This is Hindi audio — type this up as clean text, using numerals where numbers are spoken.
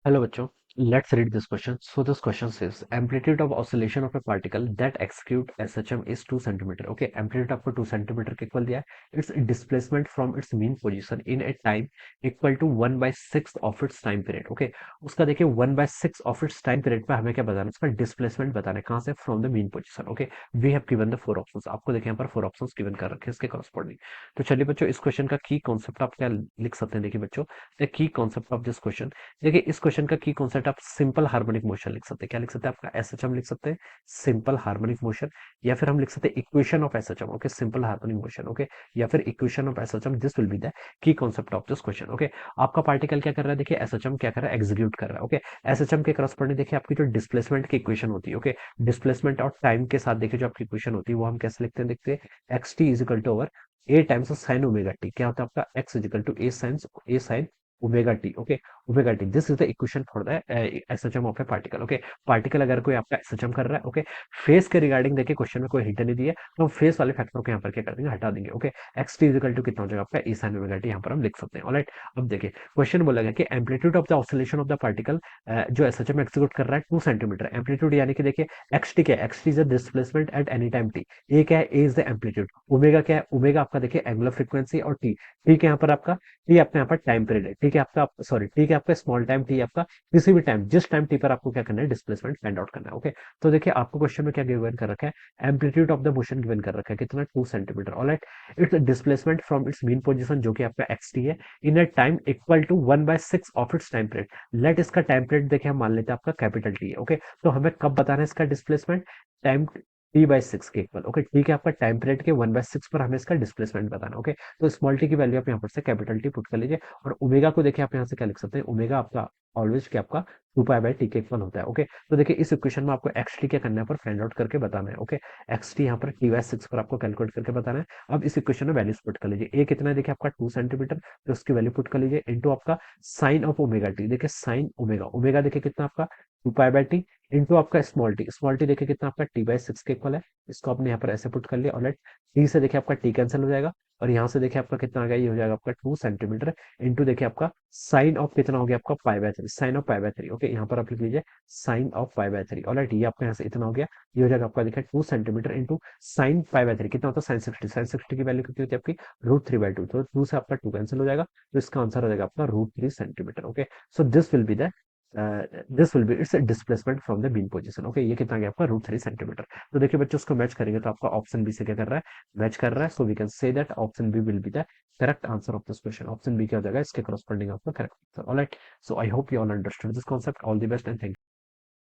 Hello बच्चों, let's read this question. So this question says amplitude of oscillation of a particle that execute SHM is 2 centimeter. Okay, amplitude आपको 2 centimeter के इक्वल दिया है. Its displacement from its mean position in a time equal to 1 by 6 of its time period. Okay, उसका देखिए 1 by 6 of its time period पे हमें क्या बताना है, इसका डिस्प्लेसमेंट बताना है कहाँ से, from the mean position. Okay, we have given the 4 options. आपको देखिए यहाँ पर 4 ऑप्शंस गिवन कर रखे हैं इसके करस्पॉन्डिंग. तो चलिए बच्चों, इस क्वेश्चन का की कॉन्सेप्ट आप क्या लिख सकते हैं. देखिए बच्चों, the key concept of this question, देखिए इस क्वेश्चन का की कॉन्सेप्ट आप सिंपल हार्मोनिक मोशन लिख सकते हैं. क्या लिख सकते हैं, आपका एसएचएम लिख सकते हैं, सिंपल हार्मोनिक मोशन. या फिर हम लिख सकते हैं equation of SHM. Okay, simple harmonic motion. Okay, या फिर equation of SHM. This will be the key concept of this question. Okay, आपका पार्टिकल क्या कर रहा है, देखिए एसएचएम क्या कर रहा है, एग्जीक्यूट कर रहा है. ओके, एसएचएम के करस्पॉन्डिंग देखिए आपकी जो डिस्प्लेसमेंट की इक्वेशन होती है. ओके, डिस्प्लेसमेंट और टाइम के साथ देखिए जो आपकी इक्वेशन होती है वो हम कैसे लिखते हैं, देखते हैं x T is equal to over a times sine omega t. क्या होता है आपका x is equal to a sine omega t. Okay, omega t, this is the equation for the SHM of a particle. Okay, particle अगर कोई आपका एसएचएम कर रहा है, ओके, फेस के रिगार्डिंग देखिए क्वेश्चन में कोई हिंट नहीं दिया, तो हम फेस वाले फैक्टर को यहाँ पर क्या कर देंगे, हटा देंगे. Okay, x t is equal to कितना हो जाएगा आपका ए साइन ओमेगा टी, यहाँ पर हम लिख सकते हैं. ऑलराइट, अब देखिए क्वेश्चन बोला गया कि amplitude of the oscillation of the particle जो एसएचएम एग्जीक्यूट कर रहा है 2 सेंटीमीटर. एम्पलीट्यूड यानी कि देखिए एक्स टी क्या है, X T is the displacement at any time T. A क्या है, A is the amplitude. Omega क्या है, ओमेगा आपका देखिए एंगुलर फ्रीक्वेंसी. और टी, टी के यहाँ पर आपका, टी आपका यहाँ पर टाइम पीरियड है. ठीक है आपका, सॉरी टी के आपका स्मॉल टाइम, टी आपका किसी भी टाइम, जिस टाइम टी पर आपको क्या करना है, डिस्प्लेसमेंट फाइंड आउट करना है. ओके, तो देखिए आपको क्वेश्चन में क्या गिवन कर रखा है, amplitude of the motion given कर रखा है कितना, 2 सेंटीमीटर. Alright, it's displacement from its mean position जो कि आपका एक्स टी है, in a time equal to 1/6 of its time period. Let इसका टाइम पीरियड देखिए हम मान लेते हैं आपका कैपिटल टी है. ओके, तो हमें कब बताना है इसका डिस्प्लेसमेंट, टाइम t/6 के इक्वल. ओके, ठीक है, आपका टाइम पीरियड के 1/6 पर हमें इसका डिस्प्लेसमेंट बताना. ओके, तो स्मॉल टी की वैल्यू आप यहाँ पर से कैपिटल टी पुट कर लीजिए. और ओमेगा को देखिए आप यहाँ से क्या लिख सकते हैं, ओमेगा आपका ऑलवेज क्या आपका 2π/t के इक्वल होता है. ओके, तो देखिए इस इक्वेशन में आपको एक्स टी क्या करना है, पर फाइंड आउट करके बताना है. ओके, एक्स टी यहाँ पर t/6 पर आपको कैलकुलेट करके बताना है. अब इस इक्वेशन में वैल्यूज पुट कर लीजिए. ए कितना है, देखिए आपका 2 सेंटीमीटर, तो उसकी वैल्यू पुट कर लीजिए इंटू आपका साइन ऑफ ओमेगा टी. देखिए साइन ओमेगा, ओमेगा देखिए कितना आपका 2π/t, इंटू आपका स्मॉल टी देखिए कितना आपका t/6 के इक्वल है. इसको आपने यहाँ पर ऐसे पुट कर लिया. और टी से देखिए आपका टी कैंसिल हो जाएगा, और यहाँ से देखिए आपका कितना आ गया, ये हो जाएगा आपका 2 सेंटीमीटर इंटू देखिए आपका साइन ऑफ कितना हो गया आपका π/3, साइन ऑफ π/3. ओके, यहाँ पर आप लिख लीजिए साइन ऑफ π/3. ऑलराइट, ये आपका यहाँ से इतना हो गया, ये हो जाएगा आपका देखिए 2 सेंटीमीटर इंटू साइन π/3 कितना होता है, साइन 60 की वैल्यू कितनी होती है आपकी, √3/2. तो 2 से आपका 2 कैंसिल हो जाएगा, तो इसका आंसर हो जाएगा आपका √3 centimetre. Okay, so this will be it's displacement from the mean position. Okay, ये कितना गया आपका √3 सेंटीमीटर. तो देखिए बच्चों, उसको मैच करेंगे तो आपका ऑप्शन बी से क्या कर रहा है, मैच कर रहा है. So we can say that option B will be the correct answer of this question. Option B क्या हो जाएगा, इसके करस्पॉन्डिंग आपका correct answer. Alright, so I hope you all understood this concept. All the best and thank